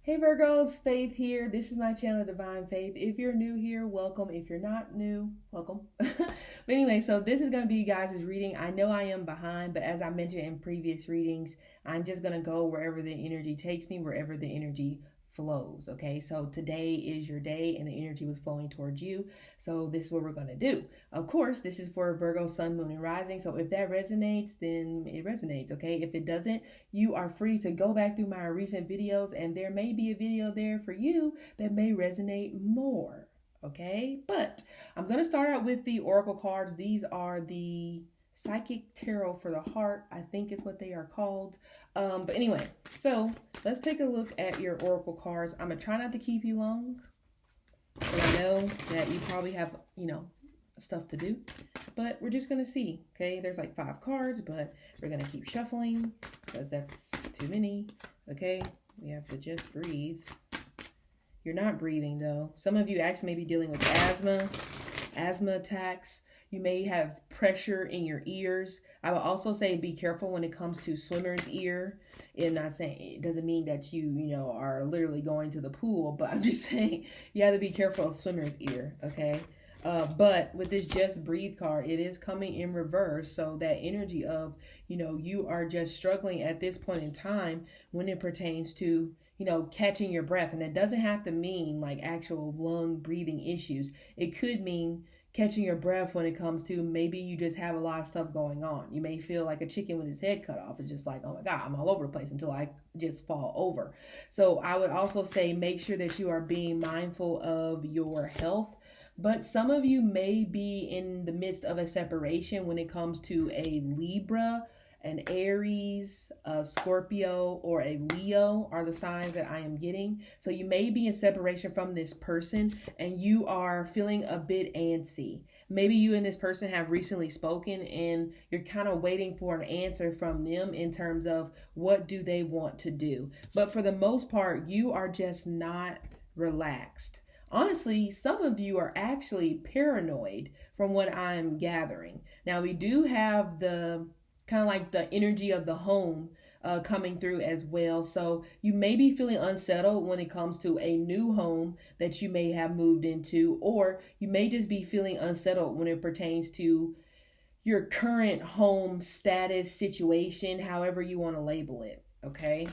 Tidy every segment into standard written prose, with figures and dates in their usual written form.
Hey Virgos, Faith here. This is my channel, Divine Faith. If you're new here, welcome. If you're not new, welcome. But anyway, so this is going to be you guys' reading. I know I am behind, but as I mentioned in previous readings, I'm just going to go wherever the energy takes me, wherever the energy flows. Okay, so today is your day and the energy was flowing towards you. So this is what we're going to do. Of course, this is for Virgo, Sun, Moon, and Rising. So if that resonates, then it resonates. Okay, if it doesn't, you are free to go back through my recent videos and there may be a video there for you that may resonate more. Okay, but I'm going to start out with the Oracle cards. These are the Psychic Tarot for the Heart, I think is what they are called. But anyway, so let's take a look at your Oracle cards. I'm going to try not to keep you long. But I know that you probably have, stuff to do. But we're just going to see, okay? There's like 5 cards, but we're going to keep shuffling because that's too many, okay? We have to just breathe. You're not breathing, though. Some of you actually may be dealing with asthma attacks. You may have pressure in your ears. I will also say be careful when it comes to swimmer's ear. And not saying it doesn't mean that you are literally going to the pool, but I'm just saying you have to be careful of swimmer's ear, okay? But with this Just Breathe card, it is coming in reverse. So that energy of, you are just struggling at this point in time when it pertains to, catching your breath. And it doesn't have to mean like actual lung breathing issues. It could mean catching your breath when it comes to maybe you just have a lot of stuff going on. You may feel like a chicken with his head cut off. It's just like, oh my God, I'm all over the place until I just fall over. So I would also say make sure that you are being mindful of your health. But some of you may be in the midst of a separation when it comes to a Libra, an Aries, a Scorpio, or a Leo are the signs that I am getting. So you may be in separation from this person and you are feeling a bit antsy. Maybe you and this person have recently spoken and you're kind of waiting for an answer from them in terms of what do they want to do. But for the most part, you are just not relaxed. Honestly, some of you are actually paranoid from what I'm gathering. Now, we do have the kind of like the energy of the home coming through as well. So you may be feeling unsettled when it comes to a new home that you may have moved into, or you may just be feeling unsettled when it pertains to your current home status situation, however you want to label it, okay?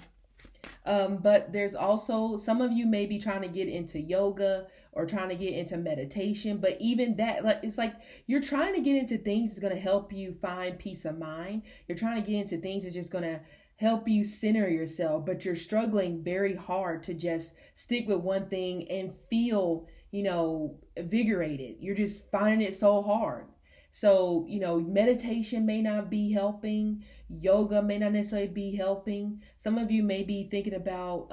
But there's also, some of you may be trying to get into yoga or trying to get into meditation, but even that, like, it's like you're trying to get into things that's going to help you find peace of mind. You're trying to get into things that's just going to help you center yourself, but you're struggling very hard to just stick with one thing and feel, invigorated. You're just finding it so hard. So, meditation may not be helping. Yoga may not necessarily be helping. Some of you may be thinking about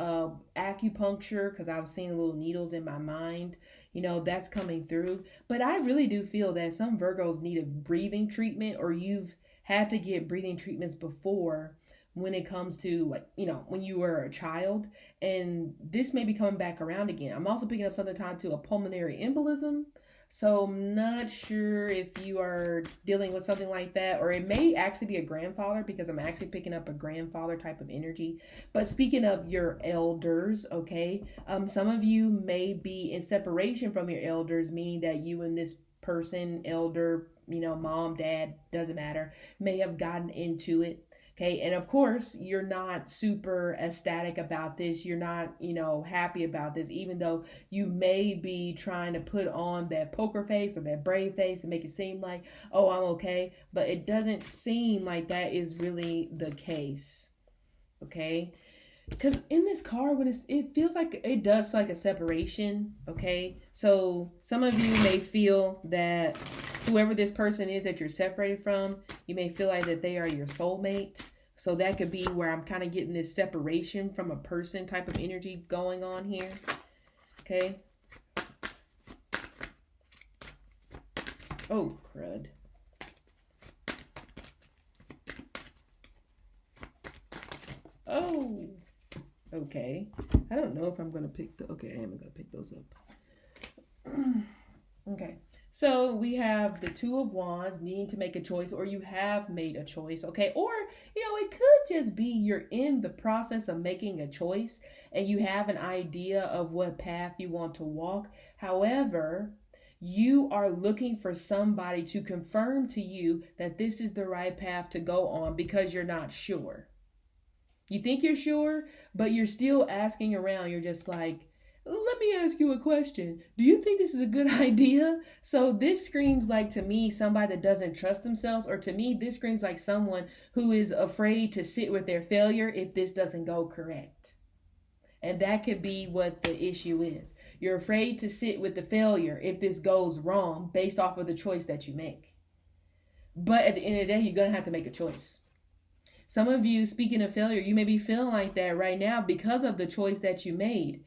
acupuncture because I was seeing little needles in my mind. That's coming through. But I really do feel that some Virgos need a breathing treatment, or you've had to get breathing treatments before when it comes to when you were a child. And this may be coming back around again. I'm also picking up something tied to a pulmonary embolism. So I'm not sure if you are dealing with something like that, or it may actually be a grandfather because I'm actually picking up a grandfather type of energy. But speaking of your elders, okay, some of you may be in separation from your elders, meaning that you and this person, elder, mom, dad, doesn't matter, may have gotten into it. Okay, and of course, you're not super ecstatic about this. You're not, happy about this, even though you may be trying to put on that poker face or that brave face and make it seem like, oh, I'm okay. But it doesn't seem like that is really the case. Okay, because in this card, it feels like it does feel like a separation. Okay, so some of you may feel that whoever this person is that you're separated from, you may feel like that they are your soulmate. So that could be where I'm kind of getting this separation from a person type of energy going on here. Okay. Oh, crud. Oh, okay. I don't know if I'm going to pick okay, I am going to pick those up. Okay. So we have the Two of Wands, needing to make a choice, or you have made a choice, okay? Or it could just be you're in the process of making a choice and you have an idea of what path you want to walk. However, you are looking for somebody to confirm to you that this is the right path to go on because you're not sure. You think you're sure, but you're still asking around. You're just like, let me ask you a question. Do you think this is a good idea? So this screams like, to me, somebody that doesn't trust themselves, or to me, this screams like someone who is afraid to sit with their failure if this doesn't go correct. And that could be what the issue is. You're afraid to sit with the failure if this goes wrong based off of the choice that you make. But at the end of the day, you're going to have to make a choice. Some of you, speaking of failure, you may be feeling like that right now because of the choice that you made.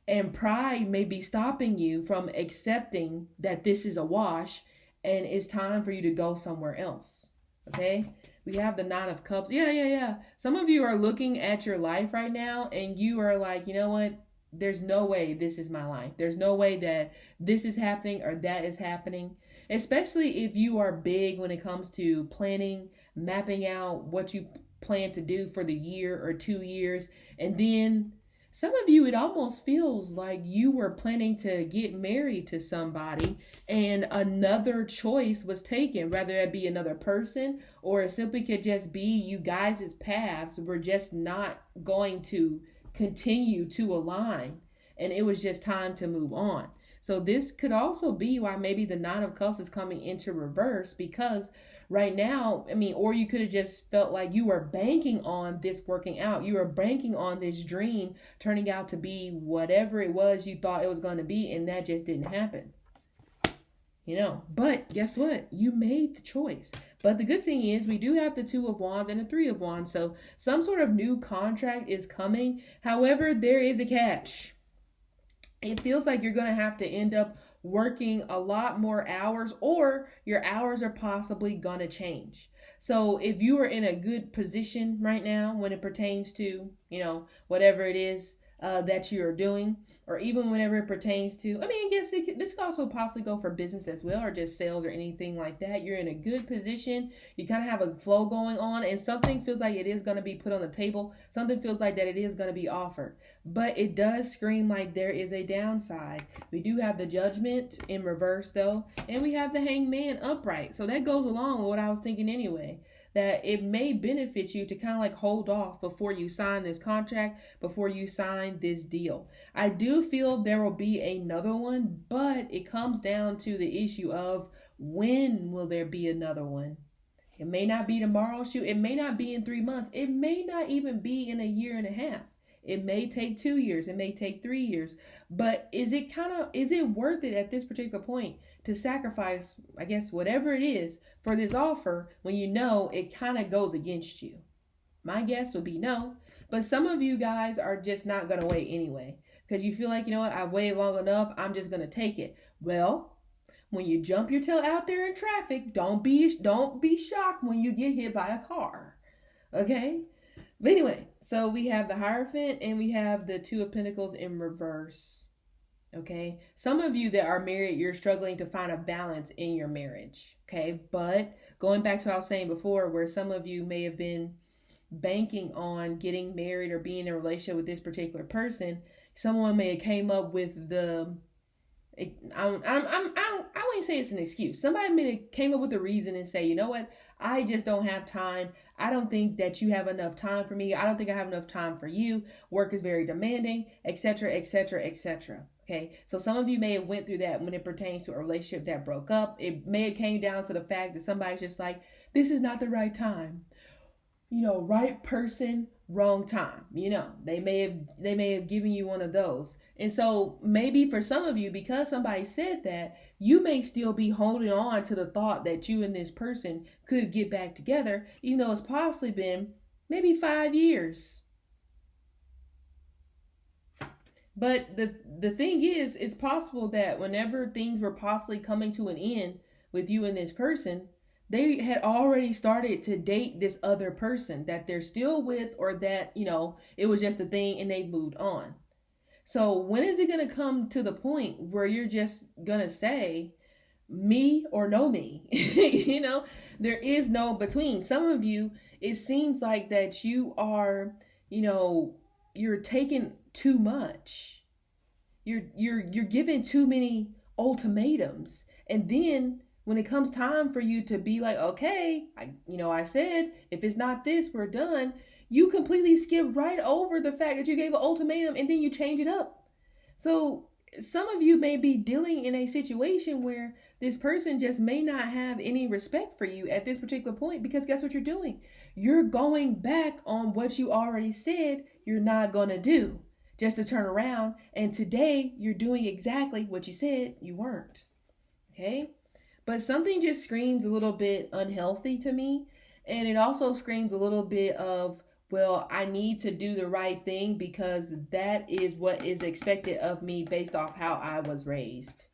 And pride may be stopping you from accepting that this is a wash and it's time for you to go somewhere else. Okay? We have the Nine of Cups. Yeah. Some of you are looking at your life right now and you are like, you know what? There's no way this is my life. There's no way that this is happening or that is happening. Especially if you are big when it comes to planning, mapping out what you plan to do for the year or 2 years. And then some of you, it almost feels like you were planning to get married to somebody and another choice was taken, whether it be another person or it simply could just be you guys' paths were just not going to continue to align and it was just time to move on. So this could also be why maybe the Nine of Cups is coming into reverse, because right now, or you could have just felt like you were banking on this working out. You were banking on this dream turning out to be whatever it was you thought it was going to be, and that just didn't happen. But guess what? You made the choice. But the good thing is we do have the Two of Wands and the Three of Wands. So some sort of new contract is coming. However, there is a catch. It feels like you're going to have to end up working a lot more hours, or your hours are possibly going to change. So if you are in a good position right now when it pertains to, whatever it is that you are doing, or even whenever it pertains to, I guess this could also possibly go for business as well, or just sales or anything like that. You're in a good position. You kind of have a flow going on, and something feels like it is going to be put on the table. Something feels like that it is going to be offered. But it does scream like there is a downside. We do have the Judgment in reverse, though, and we have the Hangman upright. So that goes along with what I was thinking anyway, that it may benefit you to kind of like hold off before you sign this contract, before you sign this deal. I do feel there will be another one, but it comes down to the issue of when will there be another one? It may not be tomorrow, it may not be in 3 months. It may not even be in a year and a half. It may take 2 years. It may take 3 years. But is it worth it at this particular point to sacrifice, I guess, whatever it is for this offer when you know it kind of goes against you? My guess would be no. But some of you guys are just not going to wait anyway, because you feel like, I've waited long enough. I'm just going to take it. Well, when you jump your tail out there in traffic, don't be shocked when you get hit by a car. Okay? But anyway, so we have the Hierophant and we have the Two of Pentacles in reverse. Okay? Some of you that are married, you're struggling to find a balance in your marriage. Okay? But going back to what I was saying before, where some of you may have been banking on getting married or being in a relationship with this particular person, someone may have came up with I wouldn't say it's an excuse. Somebody may have came up with a reason and say, you know what? I just don't have time. I don't think that you have enough time for me. I don't think I have enough time for you. Work is very demanding, etc., etc., etc. Okay, so some of you may have went through that when it pertains to a relationship that broke up. It may have came down to the fact that somebody's just like, this is not the right time. Right person, wrong time. They may have given you one of those. And so maybe for some of you, because somebody said that, you may still be holding on to the thought that you and this person could get back together, even though it's possibly been maybe 5 years. But the thing is, it's possible that whenever things were possibly coming to an end with you and this person, they had already started to date this other person that they're still with, or that, it was just a thing and they moved on. So when is it going to come to the point where you're just going to say me or no me? There is no between. Some of you, it seems like that you are, you're taking too much. You're giving too many ultimatums. And then when it comes time for you to be like, okay, I said, if it's not this, we're done. You completely skip right over the fact that you gave an ultimatum and then you change it up. So some of you may be dealing in a situation where this person just may not have any respect for you at this particular point, because guess what you're doing? You're going back on what you already said you're not going to do, just to turn around. And today you're doing exactly what you said you weren't. Okay? But something just screams a little bit unhealthy to me. And it also screams a little bit of, well, I need to do the right thing because that is what is expected of me based off how I was raised.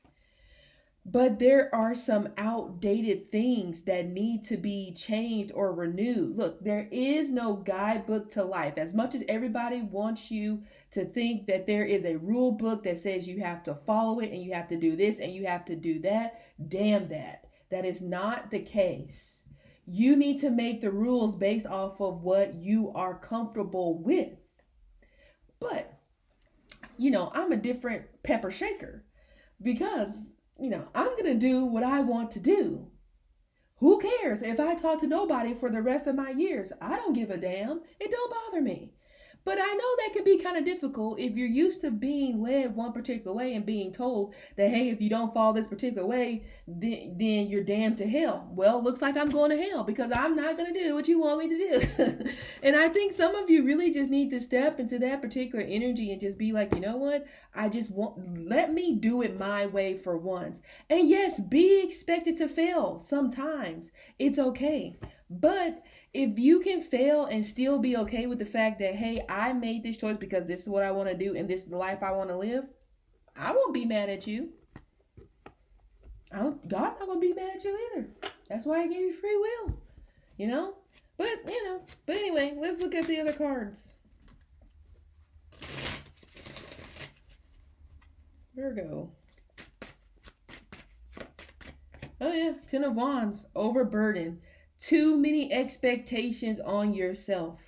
But there are some outdated things that need to be changed or renewed. Look, there is no guidebook to life. As much as everybody wants you to think that there is a rule book that says you have to follow it and you have to do this and you have to do that, damn that. That is not the case. You need to make the rules based off of what you are comfortable with. But, I'm a different pepper shaker because, I'm going to do what I want to do. Who cares if I talk to nobody for the rest of my years? I don't give a damn. It don't bother me. But I know that can be kind of difficult if you're used to being led one particular way and being told that, hey, if you don't follow this particular way, then you're damned to hell. Well, looks like I'm going to hell because I'm not going to do what you want me to do. And I think some of you really just need to step into that particular energy and just be like, you know what? Let me do it my way for once. And yes, be expected to fail sometimes. It's okay. But if you can fail and still be okay with the fact that, hey, I made this choice because this is what I want to do and this is the life I want to live, I won't be mad at you. God's not going to be mad at you either. That's why I gave you free will, But anyway, let's look at the other cards. Virgo. Oh yeah, Ten of Wands, overburden. Too many expectations on yourself.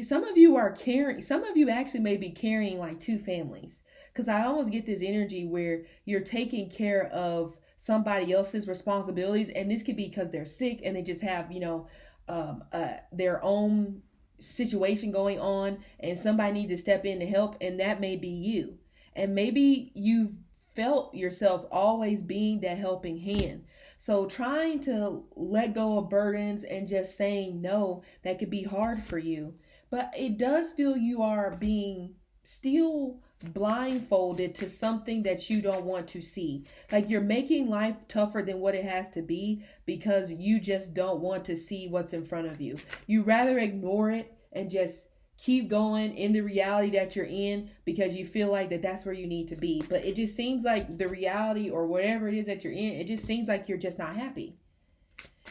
Some of you actually may be carrying like two families. Because I almost get this energy where you're taking care of somebody else's responsibilities. And this could be because they're sick and they just have, their own situation going on. And somebody needs to step in to help. And that may be you. And maybe you've felt yourself always being that helping hand. So trying to let go of burdens and just saying no, that could be hard for you. But it does feel you are being still blindfolded to something that you don't want to see. Like you're making life tougher than what it has to be because you just don't want to see what's in front of you. You rather ignore it and just keep going in the reality that you're in because you feel like that's where you need to be. But it just seems like the reality or whatever it is that you're in, it just seems like you're just not happy.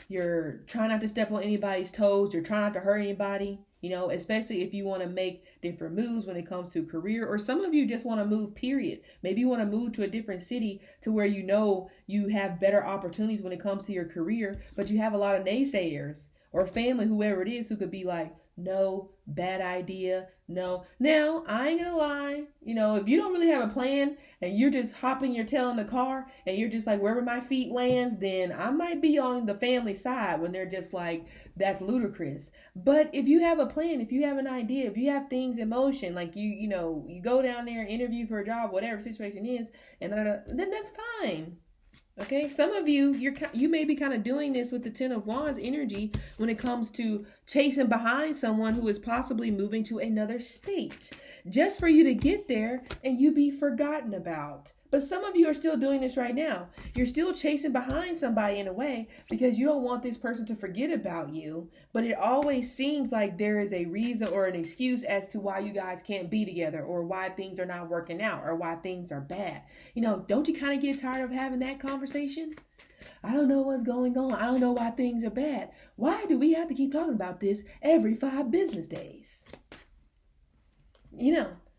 You're trying not to step on anybody's toes. You're trying not to hurt anybody, especially if you want to make different moves when it comes to career, or some of you just want to move, period. Maybe you want to move to a different city to where you have better opportunities when it comes to your career, but you have a lot of naysayers or family, whoever it is, who could be like, no, bad idea, no. Now, I ain't gonna lie, if you don't really have a plan and you're just hopping your tail in the car and you're just like, wherever my feet lands, then I might be on the family side when they're just like, that's ludicrous. But if you have a plan, if you have an idea, if you have things in motion, like you go down there and interview for a job, whatever situation is, and then that's fine. Okay, some of you may be kind of doing this with the Ten of Wands energy when it comes to chasing behind someone who is possibly moving to another state just for you to get there and you be forgotten about. But some of you are still doing this right now. You're still chasing behind somebody in a way because you don't want this person to forget about you. But it always seems like there is a reason or an excuse as to why you guys can't be together or why things are not working out or why things are bad. Don't you kind of get tired of having that conversation? I don't know what's going on. I don't know why things are bad. Why do we have to keep talking about this every 5 business days?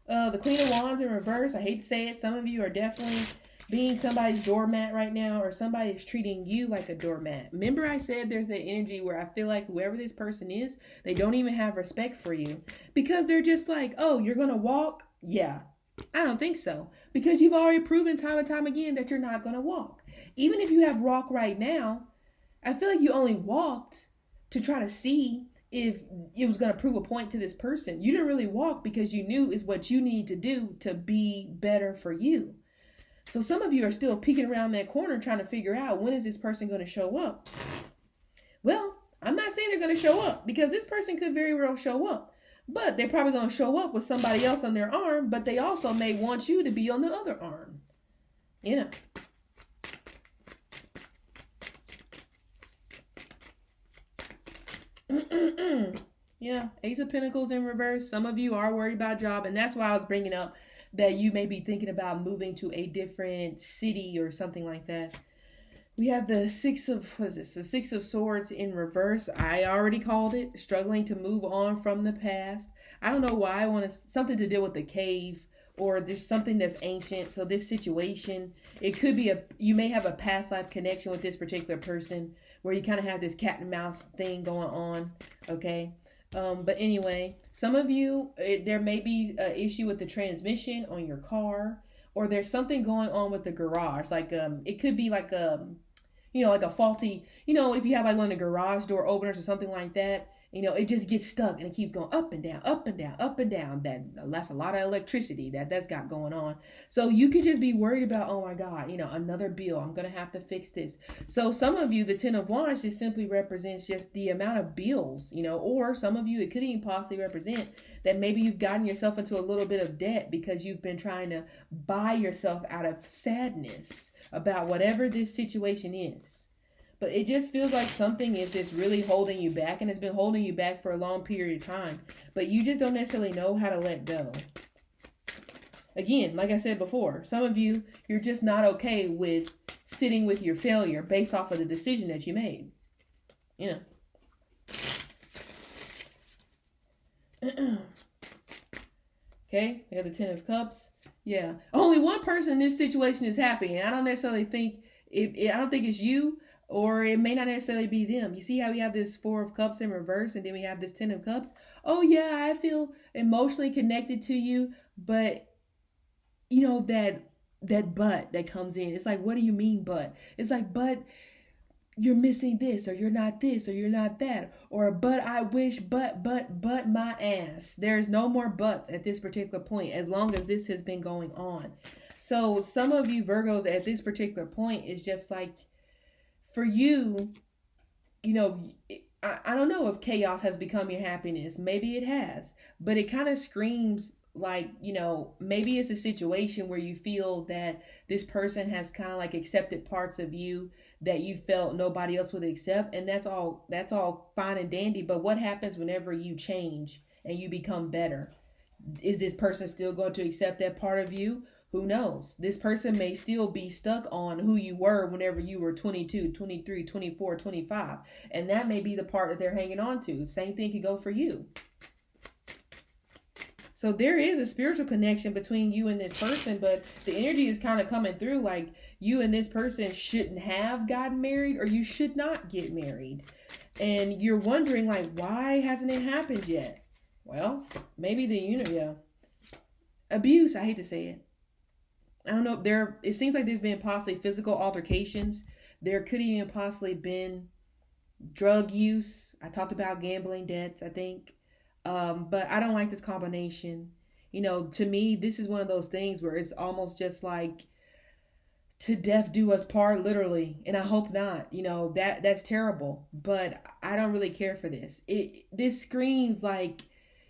The Queen of Wands in reverse. I hate to say it. Some of you are definitely being somebody's doormat right now, or somebody's treating you like a doormat. Remember I said there's that energy where I feel like whoever this person is, they don't even have respect for you because they're just like, oh, you're going to walk? Yeah. I don't think so, because you've already proven time and time again that you're not going to walk. Even if you have walk right now, I feel like you only walked to try to see if it was going to prove a point to this person. You didn't really walk because you knew is what you need to do to be better for you. So some of you are still peeking around that corner trying to figure out, when is this person going to show up? Well, I'm not saying they're going to show up, because this person could very well show up. But they're probably going to show up with somebody else on their arm, but they also may want you to be on the other arm. You know. Yeah, Ace of Pentacles in reverse. Some of you are worried about job, and that's why I was bringing up that you may be thinking about moving to a different city or something like that. We have the Six of Swords in reverse. I already called it. Struggling to move on from the past. I don't know why. I want something to deal with the cave, or there's something that's ancient. So this situation, it could be you may have a past life connection with this particular person, where you kind of have this cat and mouse thing going on. Okay. But anyway, some of you, there may be an issue with the transmission on your car, or there's something going on with the garage. Like, it could be like like a faulty, if you have like one of the garage door openers or something like that, it just gets stuck and it keeps going up and down, up and down, up and down. That's a lot of electricity that's got going on. So you could just be worried about, oh my God, another bill. I'm going to have to fix this. So some of you, the Ten of Wands just simply represents just the amount of bills, or some of you, it could even possibly represent that maybe you've gotten yourself into a little bit of debt because you've been trying to buy yourself out of sadness about whatever this situation is. But it just feels like something is just really holding you back, and it's been holding you back for a long period of time. But you just don't necessarily know how to let go. Again, like I said before, some of you, you're just not okay with sitting with your failure based off of the decision that you made. Okay, we have the Ten of Cups. Yeah. Only one person in this situation is happy, and I don't necessarily think, I don't think it's you, or it may not necessarily be them. You see how we have this Four of Cups in reverse, and then we have this Ten of Cups? Oh yeah, I feel emotionally connected to you, but that but that comes in. It's like, what do you mean but? It's like, but you're missing this, or you're not this, or you're not that, or but I wish, but my ass. There's no more buts at this particular point, as long as this has been going on. So some of you Virgos at this particular point is just like, for you, I don't know if chaos has become your happiness. Maybe it has, but it kind of screams like, maybe it's a situation where you feel that this person has kind of like accepted parts of you that you felt nobody else would accept. And that's all fine and dandy. But what happens whenever you change and you become better? Is this person still going to accept that part of you? Who knows? This person may still be stuck on who you were whenever you were 22, 23, 24, 25. And that may be the part that they're hanging on to. Same thing could go for you. So there is a spiritual connection between you and this person, but the energy is kind of coming through like you and this person shouldn't have gotten married, or you should not get married. And you're wondering, like, why hasn't it happened yet? Well, maybe abuse, I hate to say it. I don't know. It seems like there's been possibly physical altercations. There could even possibly been drug use. I talked about gambling debts, I think. But I don't like this combination. To me, this is one of those things where it's almost just like to death do us part, literally. And I hope not. That's terrible. But I don't really care for this. This screams like,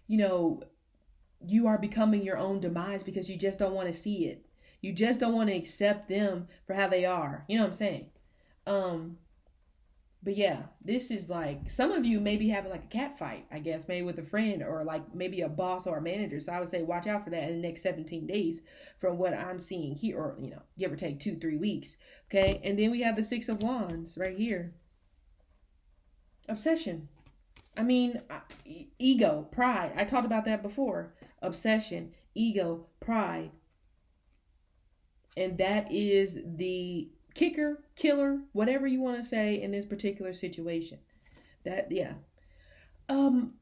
you are becoming your own demise because you just don't want to see it. You just don't want to accept them for how they are. You know what I'm saying? But yeah, this is like, some of you may be having like a cat fight, I guess, maybe with a friend, or like maybe a boss or a manager. So I would say watch out for that in the next 17 days from what I'm seeing here, or, give or take 2-3 weeks. Okay. And then we have the Six of Wands right here. Obsession. I mean, ego, pride. I talked about that before. Obsession, ego, pride. And that is the kicker, killer, whatever you want to say in this particular situation. Yeah. Um,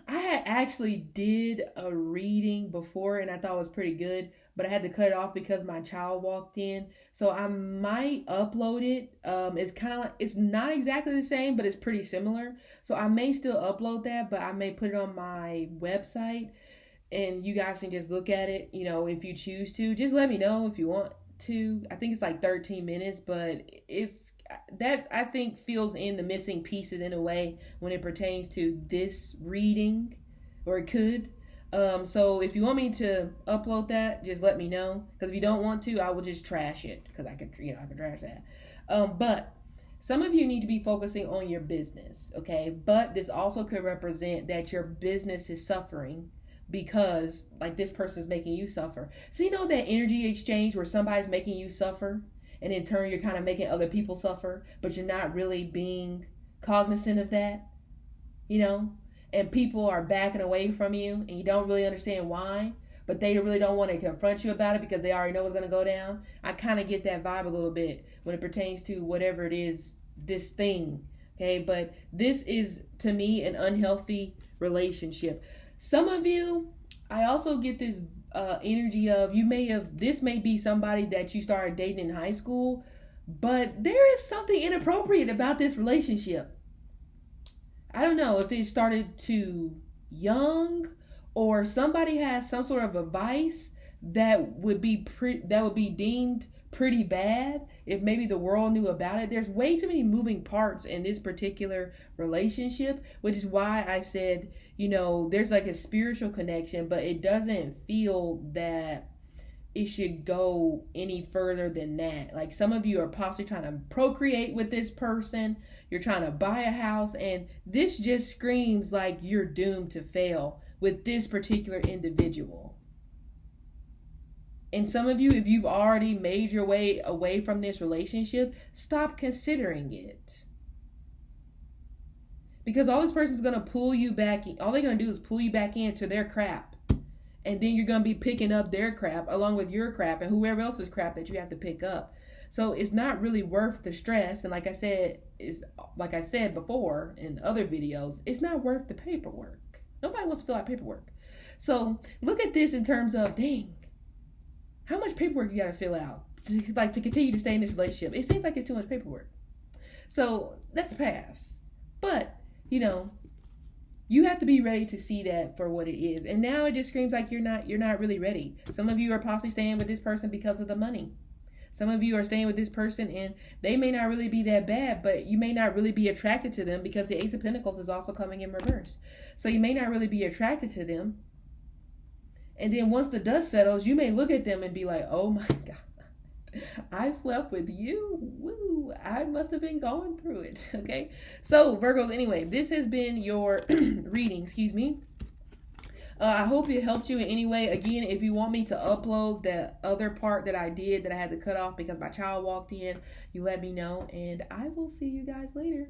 I had actually did a reading before and I thought it was pretty good, but I had to cut it off because my child walked in. So I might upload it. It's kind of like, it's not exactly the same, but it's pretty similar. So I may still upload that, but I may put it on my website and you guys can just look at it, if you choose to. Just let me know if you want to. I think it's like 13 minutes, but it's that I think fills in the missing pieces in a way when it pertains to this reading, or it could. So if you want me to upload that, just let me know. Because if you don't want to, I will just trash it. Because I can trash that. But some of you need to be focusing on your business, okay? But this also could represent that your business is suffering because like this person is making you suffer. So that energy exchange where somebody's making you suffer and in turn you're kind of making other people suffer, but you're not really being cognizant of that, and people are backing away from you and you don't really understand why, but they really don't want to confront you about it because they already know what's going to go down. I kind of get that vibe a little bit when it pertains to whatever it is, this thing, okay? But this is, to me, an unhealthy relationship. Some of you, I also get this energy of this may be somebody that you started dating in high school, but there is something inappropriate about this relationship. I don't know if it started too young or somebody has some sort of a vice that would be deemed pretty bad if maybe the world knew about it. There's way too many moving parts in this particular relationship, which is why I said, there's like a spiritual connection, but it doesn't feel that it should go any further than that. Like some of you are possibly trying to procreate with this person. You're trying to buy a house, and this just screams like you're doomed to fail with this particular individual. And some of you, if you've already made your way away from this relationship, stop considering it. Because all this person's going to pull you back in. All they're going to do is pull you back into their crap. And then you're going to be picking up their crap along with your crap and whoever else's crap that you have to pick up. So it's not really worth the stress. And like I said before in other videos, it's not worth the paperwork. Nobody wants to fill out paperwork. So look at this in terms of, dang, how much paperwork you got to fill out to continue to stay in this relationship? It seems like it's too much paperwork. So that's a pass. But, you have to be ready to see that for what it is. And now it just screams like you're not really ready. Some of you are possibly staying with this person because of the money. Some of you are staying with this person and they may not really be that bad, but you may not really be attracted to them because the Ace of Pentacles is also coming in reverse. So you may not really be attracted to them. And then once the dust settles, you may look at them and be like, oh my God, I slept with you. Woo, I must have been going through it. Okay. So Virgos, anyway, this has been your reading, excuse me. I hope it helped you in any way. Again, if you want me to upload the other part that I did that I had to cut off because my child walked in, you let me know, and I will see you guys later.